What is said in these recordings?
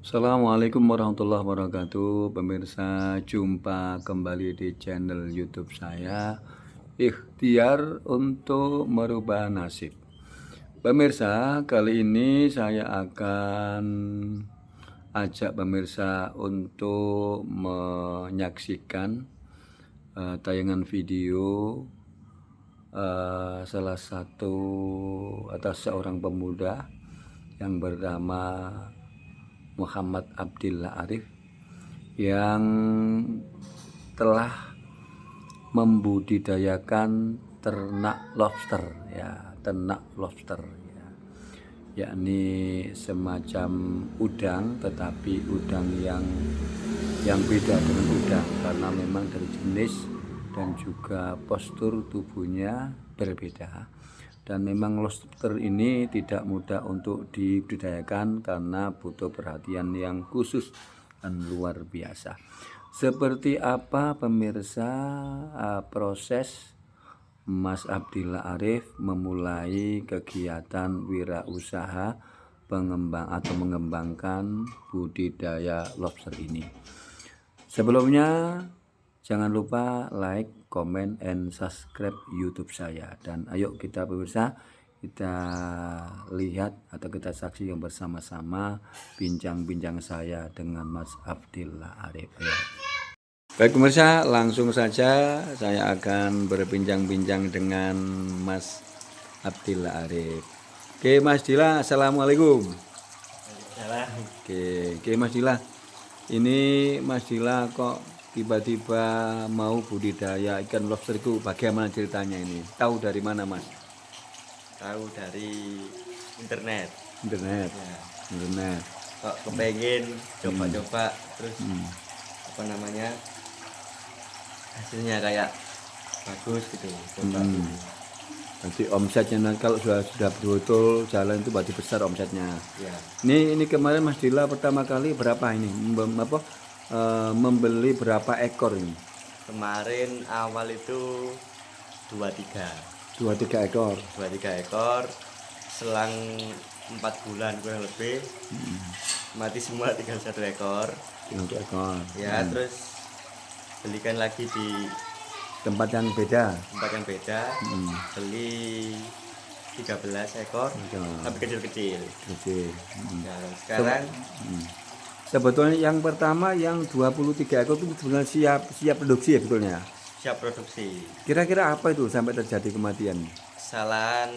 Assalamualaikum warahmatullahi wabarakatuh. Pemirsa, jumpa kembali di channel YouTube saya, Ikhtiar untuk Merubah Nasib. Pemirsa, kali ini saya akan ajak pemirsa untuk menyaksikan tayangan video salah satu atau seorang pemuda yang bernama Muhammad Abdillah Arif yang telah membudidayakan ternak lobster, ya, yakni semacam udang, tetapi udang yang beda dengan udang karena memang dari jenis dan juga postur tubuhnya berbeda. Dan memang lobster ini tidak mudah untuk dibudidayakan karena butuh perhatian yang khusus dan luar biasa. Seperti apa pemirsa proses Mas Abdillah Arif memulai kegiatan wirausaha mengembangkan budidaya lobster ini. Sebelumnya jangan lupa like, comment, and subscribe YouTube saya. Dan ayo kita pemirsa, kita lihat atau kita saksikan bersama-sama bincang-bincang saya dengan Mas Abdillah Arif. Ayo. Baik pemirsa, langsung saja saya akan berbincang-bincang dengan Mas Abdillah Arif. Oke Mas Dila, assalamualaikum. Oke Mas Dila. Ini Mas Dila kok tiba-tiba mau budidaya ikan lobster itu, bagaimana ceritanya ini? Tahu dari mana Mas? Tahu dari internet. Internet. Ya. Internet. Kok kepengen coba-coba terus apa namanya hasilnya kayak bagus gitu. Coba dulu. Nanti omsetnya kalau sudah betul jalan itu berarti besar omsetnya. Ya. Ini kemarin Mas Dila pertama kali berapa ini? Membeli berapa ekor ini? Kemarin awal itu 23 ekor. 23 ekor. Selang 4 bulan kurang lebih mati semua, tinggal 1 ekor. 1 ekor. Ya, terus belikan lagi di Tempat yang beda. Beli 13 ekor tapi kecil-kecil. Nah, sekarang Sebetulnya yang pertama yang 23 ekor itu sebenarnya siap produksi ya betulnya. siap produksi. Kira-kira apa itu sampai terjadi kematian? Kesalahan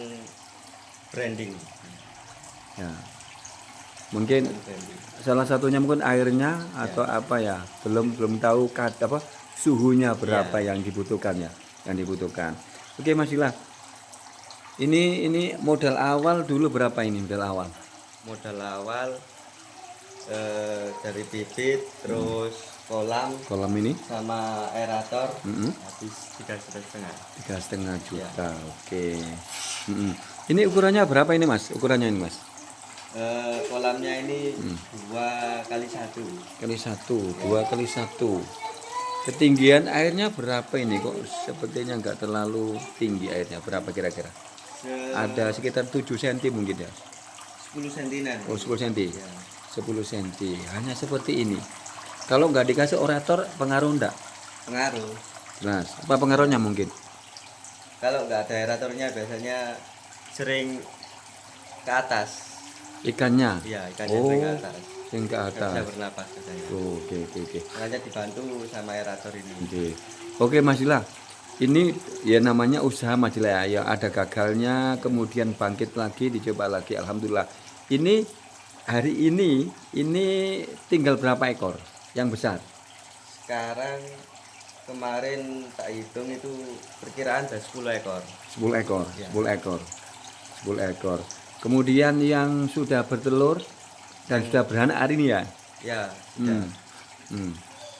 branding. Ya. Mungkin salah satunya mungkin airnya atau apa ya. Belum tahu suhunya berapa yang dibutuhkan ya, Oke Mas Dila. Ini modal awal dulu berapa ini modal awal? Modal awal dari bibit, terus kolam ini sama aerator habis 3,5 juta. Oke. Ini ukurannya berapa ini Mas? Kolamnya ini 2x1. 2x1. Ketinggian airnya berapa ini? Kok sepertinya nggak terlalu tinggi airnya. Berapa kira-kira? Ada sekitar 7 cm mungkin ya. 10 cm. Oh 10 cm. 10 cm. Hanya seperti ini. Kalau nggak dikasih orator pengaruh enggak? Pengaruh. Jelas. Apa pengaruhnya mungkin? Kalau nggak ada aeratornya biasanya sering ke atas. Ikannya? Iya, ikannya sering ke atas. Sering ke atas. Nggak bisa bernapas katanya. Oke. Makanya dibantu sama aerator ini. Oke Mas Dila. Ini ya namanya usaha Mas Dila ya. Ada gagalnya, kemudian bangkit lagi, dicoba lagi. Alhamdulillah. Ini hari ini tinggal berapa ekor yang besar? Sekarang kemarin tak hitung itu perkiraan ada 10 ekor. 10 ekor. Ya. 10 ekor. Kemudian yang sudah bertelur dan sudah beranak hari ini ya? Ya, sudah.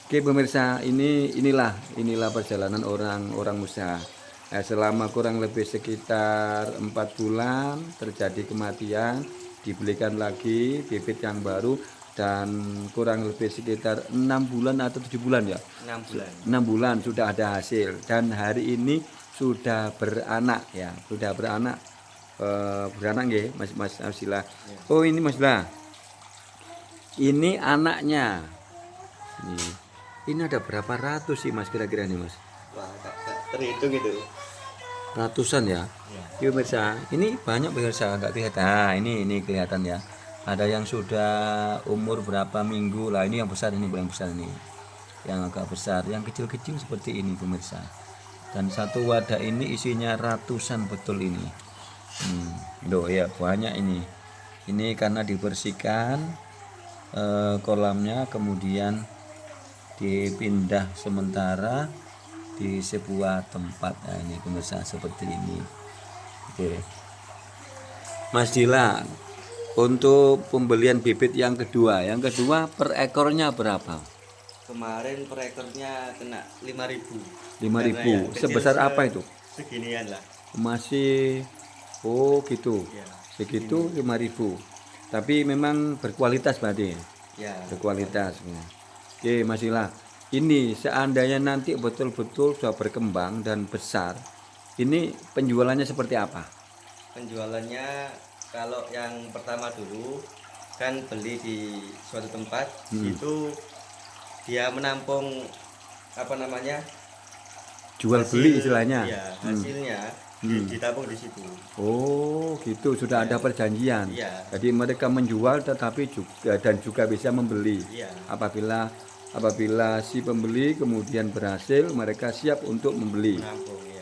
Oke pemirsa, inilah perjalanan orang usaha. Selama kurang lebih sekitar 4 bulan terjadi kematian, dibelikan lagi bibit yang baru, dan kurang lebih sekitar 6 bulan atau 7 bulan ya? 6 bulan. 6 bulan sudah ada hasil, dan hari ini sudah beranak ya, beranak nggih Mas Abdillah. Oh ini Mas Abdillah. Ini anaknya. Ini ada berapa ratus sih Mas kira-kira nih Mas? Wah, gak terhitung itu. Ratusan ya. Yuk pemirsa, ini banyak pemirsa nggak kelihatan. Nah, ini kelihatan ya. Ada yang sudah umur berapa minggu lah. Ini yang besar, ini yang besar ini. Yang agak besar, yang kecil-kecil seperti ini pemirsa. Dan satu wadah ini isinya ratusan betul ini. Loh ya banyak ini. Ini karena dibersihkan kolamnya, kemudian dipindah sementara di sebuah tempat. Nah, ini pemirsa seperti ini. Oke. Mas Dila, untuk pembelian bibit yang kedua per ekornya berapa? Kemarin per ekornya kena 5.000. 5.000. Sebesar apa itu? Seginian lah. Masih oh gitu. Ya. Segitu 5.000. Tapi memang berkualitas berarti. Ya. Berkualitas. Oke, Mas Dila. Ini seandainya nanti betul-betul sudah berkembang dan besar, ini penjualannya seperti apa? Penjualannya kalau yang pertama dulu kan beli di suatu tempat, itu dia menampung apa namanya? Jual beli istilahnya. Iya, hasilnya ditampung di situ. Oh, gitu. Sudah ada perjanjian. Iya. Jadi mereka menjual tetapi juga bisa membeli. Iya. Apabila si pembeli kemudian berhasil, mereka siap untuk membeli. Menampung ya.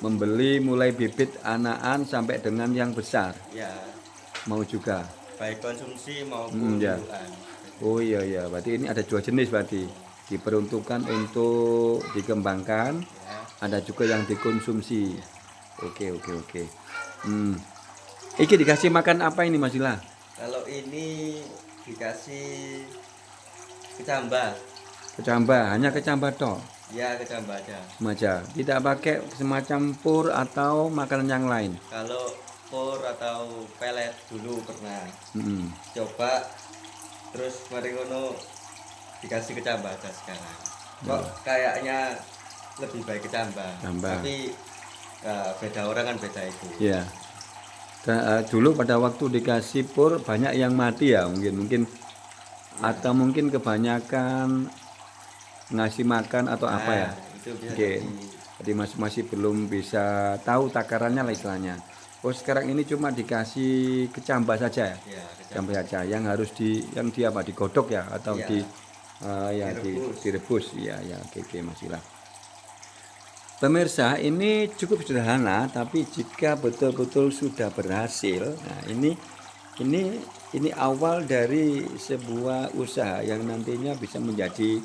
Membeli mulai bibit anakan sampai dengan yang besar. Ya. Mau juga. Baik konsumsi maupun Ya. jualan. Oh iya, berarti ini ada dua jenis berarti. Diperuntukkan untuk dikembangkan, Ya. ada juga yang dikonsumsi. Oke. Iki dikasih makan apa ini Mas Dila? Kalau ini dikasih kecambah. Kecambah, hanya kecambah toh. Ya, kecambah aja. Semacam tidak pakai semacam pur atau makanan yang lain. Kalau por atau pelet dulu pernah Mm. coba, terus mari ngono dikasih kecambah aja sekarang. Kok kayaknya lebih baik kecambah. Kecambah. Tapi beda orang kan beda itu. Ya. Dulu pada waktu dikasih pur banyak yang mati ya mungkin atau mungkin kebanyakan ngasih makan atau apa ya. Itu bisa Oke. jadi. Jadi masih belum bisa tahu takarannya lah istilahnya. Oh sekarang ini cuma dikasih kecambah saja ya. Ya, Kecambah saja yang harus digodok ya atau Iya. direbus. Ya oke Mas Dila. Pemirsa, ini cukup sederhana, tapi jika betul-betul sudah berhasil, nah ini awal dari sebuah usaha yang nantinya bisa menjadi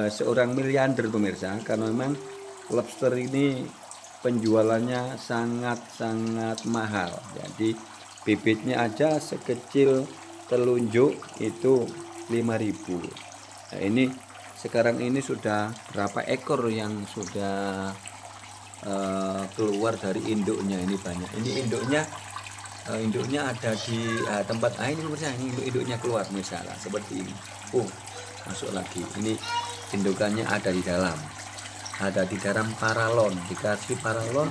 seorang miliarder pemirsa, karena memang lobster ini penjualannya sangat-sangat mahal. Jadi bibitnya aja sekecil telunjuk itu 5.000. Nah, ini sekarang ini sudah berapa ekor yang sudah keluar dari induknya, ini banyak. Ini induknya ada di tempat ini pemirsa, ini induknya keluar misalnya seperti ini. Masuk lagi. Ini indukannya ada di dalam paralon, dikasih paralon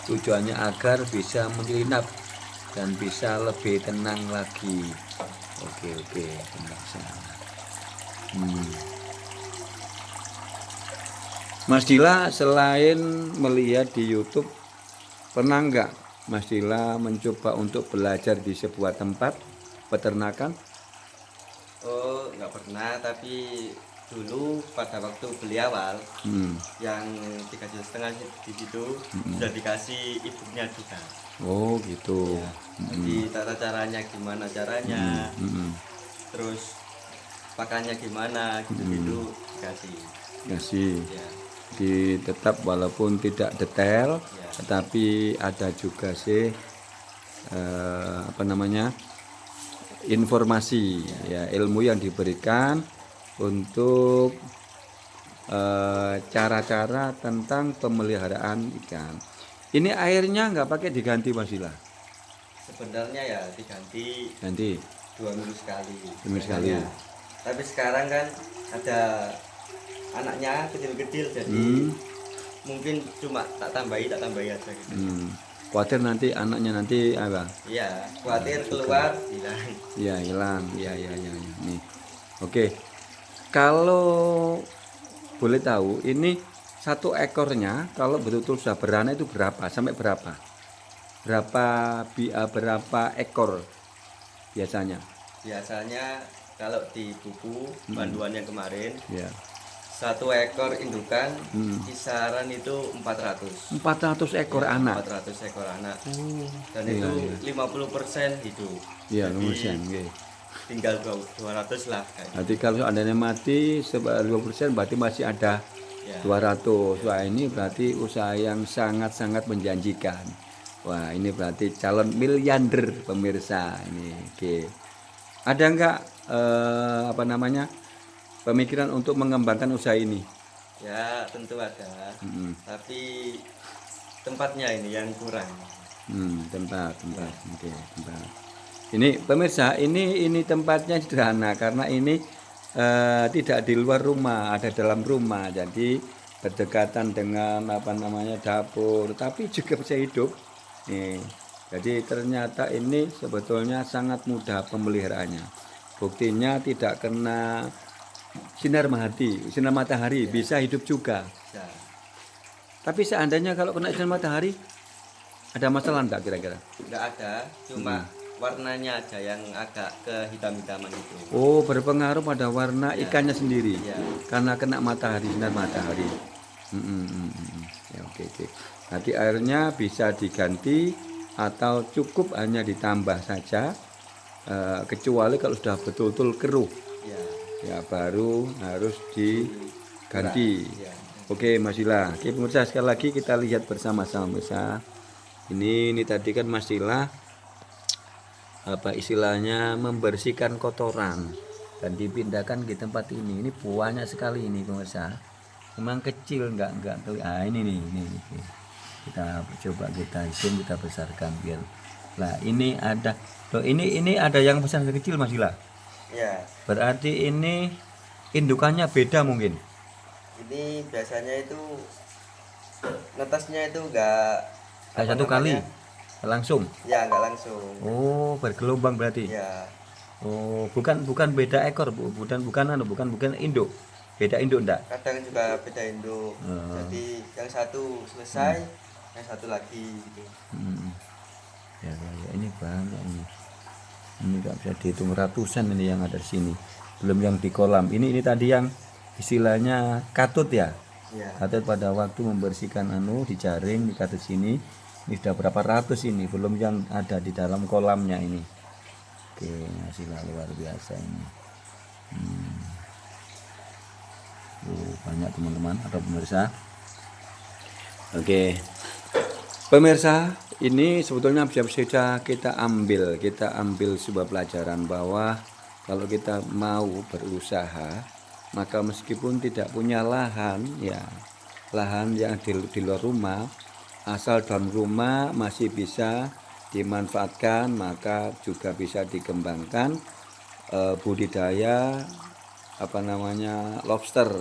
tujuannya agar bisa menyelinap dan bisa lebih tenang lagi. Oke pemirsa. Mas Dila selain melihat di YouTube, pernah nggak Mas Dila mencoba untuk belajar di sebuah tempat peternakan? Oh, nggak pernah, tapi dulu pada waktu beli awal yang 3,5 juta di situ sudah dikasih ibunya juga. Oh gitu. Jadi tata caranya gimana caranya, terus pakannya gimana gitu dikasih. Ya. Tetap walaupun tidak detail, tetapi ada juga sih informasi ya ilmu yang diberikan untuk cara-cara tentang pemeliharaan ikan. Ini airnya nggak pakai diganti Mas Dila? Sebenarnya ya diganti Ganti 2 minggu sekali. 2 minggu sekali. Tapi sekarang kan ada anaknya kecil-kecil, jadi mungkin cuma tak tambahi aja gitu. Khawatir nanti anaknya nanti apa? Iya, khawatir keluar hilang. Iya hilang. Iya. Nih Oke, kalau boleh tahu ini satu ekornya kalau betul-betul sudah beranak itu berapa sampai berapa? Berapa ekor biasanya? Biasanya kalau di buku panduan yang kemarin Ya. satu ekor indukan kisaran itu 400. 400 ekor Ya, anak. 400 ekor anak. Dan Iya, itu iya. 50% hidup. Iya, Jadi lumayan, nggih. tinggal 200 lah kayak. Berarti kalau seandainya mati 20% berarti masih ada Ya. 200. Wah, ini berarti usaha yang sangat-sangat menjanjikan. Wah, ini berarti calon miliarder pemirsa ini. Oke. Ada enggak apa namanya? Pemikiran untuk mengembangkan usaha ini? Ya, tentu ada. Tapi tempatnya ini yang kurang. Tempat. Oke, tempat. Ini pemirsa, ini tempatnya sederhana karena ini tidak di luar rumah, ada dalam rumah. Jadi berdekatan dengan apa namanya dapur, tapi juga bisa hidup. Nih, jadi ternyata ini sebetulnya sangat mudah pemeliharaannya. Buktinya tidak kena sinar matahari bisa hidup juga. Ya. Tapi seandainya kalau kena sinar matahari, ada masalah enggak kira-kira? Enggak ada, cuma warnanya aja yang agak kehitam-hitaman itu. Oh, berpengaruh pada warna ikannya sendiri. Ya. Karena kena sinar matahari. Ya, oke. Nanti airnya bisa diganti atau cukup hanya ditambah saja. Kecuali kalau sudah betul-betul keruh. Ya, baru harus diganti. Ya. Oke, Mas Ila. Oke, pemirsa, sekali lagi kita lihat bersama-sama, pemirsa. Ini tadi kan Mas Ila apa istilahnya membersihkan kotoran dan dipindahkan ke tempat ini. Ini banyak sekali ini pemirsa. Memang kecil enggak ini nih. Kita coba kita zoom, kita besarkan biar. Lah, ini ada. Loh, ini ada yang besar dan kecil Mas Ila. Ya. Berarti ini indukannya beda mungkin. Ini biasanya itu netasnya itu enggak Satu kali langsung. Ya, enggak langsung. Oh, bergelombang berarti. Ya. Oh, bukan beda ekor, Bu. Bukan induk. Beda induk enggak? Kadang juga beda induk. Jadi yang satu selesai, yang satu lagi gitu. Ya, ini banyak ini. Ini nggak bisa dihitung ratusan ini yang ada di sini. Belum yang di kolam. Ini tadi yang istilahnya katut ya. Ya. Katut pada waktu membersihkan dijaring di katut sini. Ini sudah berapa ratus ini, belum yang ada di dalam kolamnya ini. Oke, masih luar biasa ini. Banyak teman-teman atau pemirsa. Oke, pemirsa, ini sebetulnya bisa kita ambil sebuah pelajaran bahwa kalau kita mau berusaha, maka meskipun tidak punya lahan yang di luar rumah, asal dalam rumah masih bisa dimanfaatkan, maka juga bisa dikembangkan budidaya lobster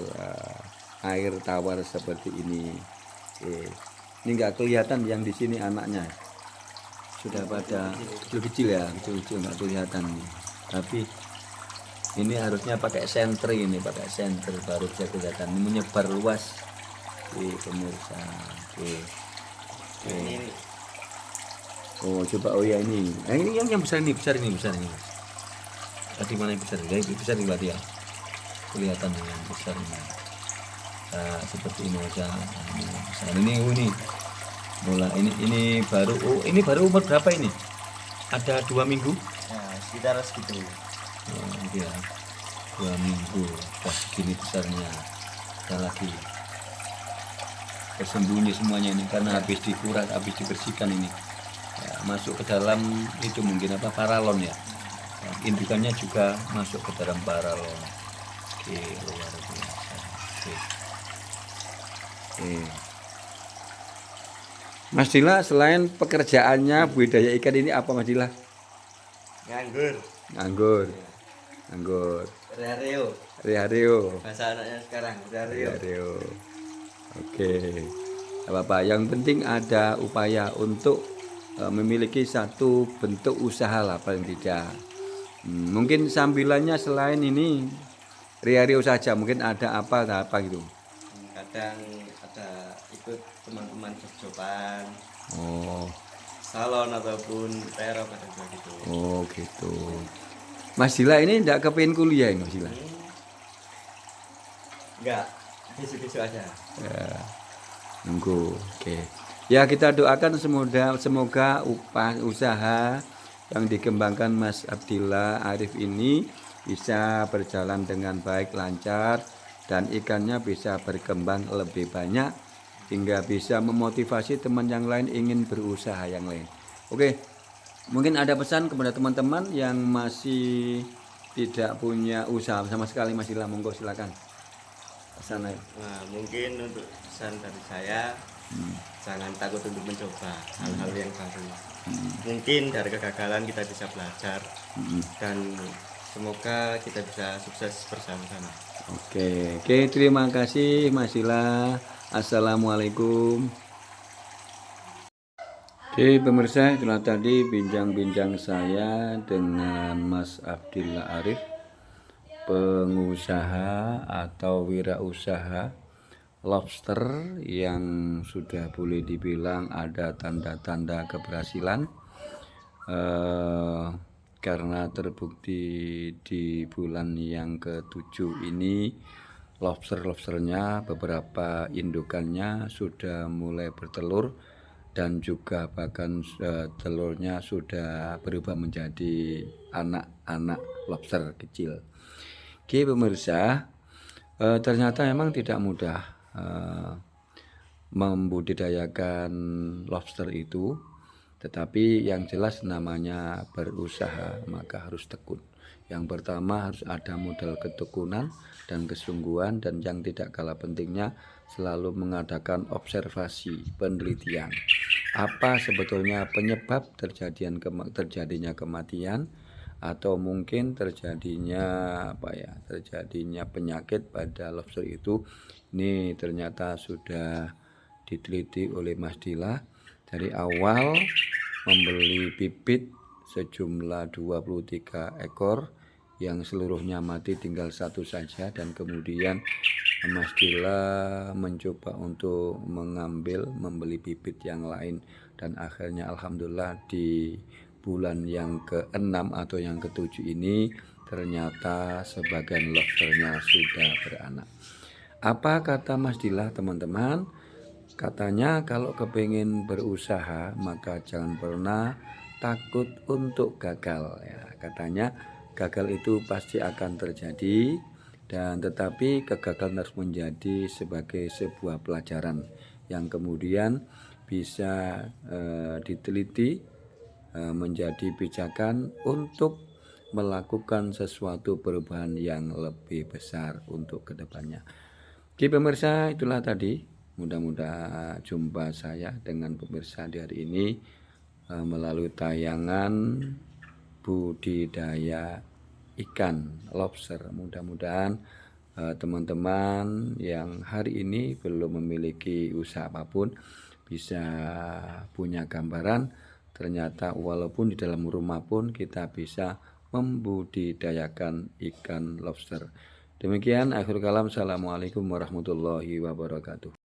air tawar seperti ini. Ini enggak kelihatan yang di sini anaknya. Sudah pada kecil-kecil ya, kecil-kecil enggak kelihatan nih. Tapi ini harusnya pakai senter baru bisa kelihatan. Ini menyebar luas di pemirsa. Ini Oh, coba ya ini. Ini yang besar ini. Tadi mana yang besar? Besar di berarti ya. Kelihatan yang besar ini. Nah, seperti ini aja. Ini. Mulai ini baru umur berapa ini? Ada 2 minggu? ya, sekitar segitu. Oh, iya. 2 minggu. Wah, segini besarnya. Ada lagi. Tersembunyi semuanya ini karena habis dikuras, habis dibersihkan ini. Ya, masuk ke dalam itu mungkin paralon ya. Indukannya juga masuk ke dalam paralon. Oke, luar biasa. Oke. Mas Dila, selain pekerjaannya budidaya ikan ini apa Mas Dila? Nganggur. Rio. Bahasa anaknya sekarang Rio. Oke. Apa-apa, yang penting ada upaya untuk memiliki satu bentuk usaha lah paling tidak. Mungkin sambilannya selain ini Rio saja, mungkin ada apa gitu. Kadang ada ikut teman-teman job-joban, Oh, salon ataupun terop kadang juga gitu. oh gitu. Mas Dila ini enggak kepingin kuliah ini Mas Dila. Enggak, besok-besok aja. Ya, nunggu. Oke. Ya kita doakan semoga usaha yang dikembangkan Mas Abdillah Arif ini bisa berjalan dengan baik, lancar, dan ikannya bisa berkembang lebih banyak hingga bisa memotivasi teman yang lain ingin berusaha yang lain. Oke, mungkin ada pesan kepada teman-teman yang masih tidak punya usaha sama sekali, Mas Dila, monggo silakan. Pesan aja. Nah, mungkin untuk pesan dari saya, jangan takut untuk mencoba hal-hal yang baru. Mungkin dari kegagalan kita bisa belajar dan semoga kita bisa sukses bersama-sama. Oke, terima kasih Mas Dila. Assalamualaikum. Oke pemirsa, itulah tadi bincang-bincang saya dengan Mas Abdillah Arif, pengusaha atau wirausaha lobster yang sudah boleh dibilang ada tanda-tanda keberhasilan, karena terbukti di bulan yang ke-7 ini lobsternya beberapa indukannya sudah mulai bertelur dan juga bahkan telurnya sudah berubah menjadi anak-anak lobster kecil. Oke pemirsa, ternyata memang tidak mudah membudidayakan lobster itu, tetapi yang jelas namanya berusaha maka harus tekun. Yang pertama harus ada modal ketekunan dan kesungguhan, dan yang tidak kalah pentingnya selalu mengadakan observasi, penelitian. Apa sebetulnya penyebab terjadinya kematian atau mungkin terjadinya penyakit pada lobster itu. Ini ternyata sudah diteliti oleh Mas Dila dari awal, membeli bibit sejumlah 23 ekor yang seluruhnya mati, tinggal satu saja, dan kemudian Mas Dila mencoba untuk membeli bibit yang lain, dan akhirnya alhamdulillah di bulan yang ke-6 atau yang ke-7 ini ternyata sebagian lobsternya sudah beranak. Apa kata Mas Dila teman-teman? Katanya kalau kepingin berusaha maka jangan pernah takut untuk gagal ya. Katanya gagal itu pasti akan terjadi, dan tetapi kegagalan harus menjadi sebagai sebuah pelajaran yang kemudian bisa diteliti menjadi pijakan untuk melakukan sesuatu perubahan yang lebih besar untuk kedepannya. Oke pemirsa, itulah tadi, mudah-mudahan jumpa saya dengan pemirsa di hari ini melalui tayangan budidaya ikan lobster. Mudah-mudahan teman-teman yang hari ini belum memiliki usaha apapun bisa punya gambaran ternyata walaupun di dalam rumah pun kita bisa membudidayakan ikan lobster. Demikian akhir kalam. Assalamualaikum warahmatullahi wabarakatuh.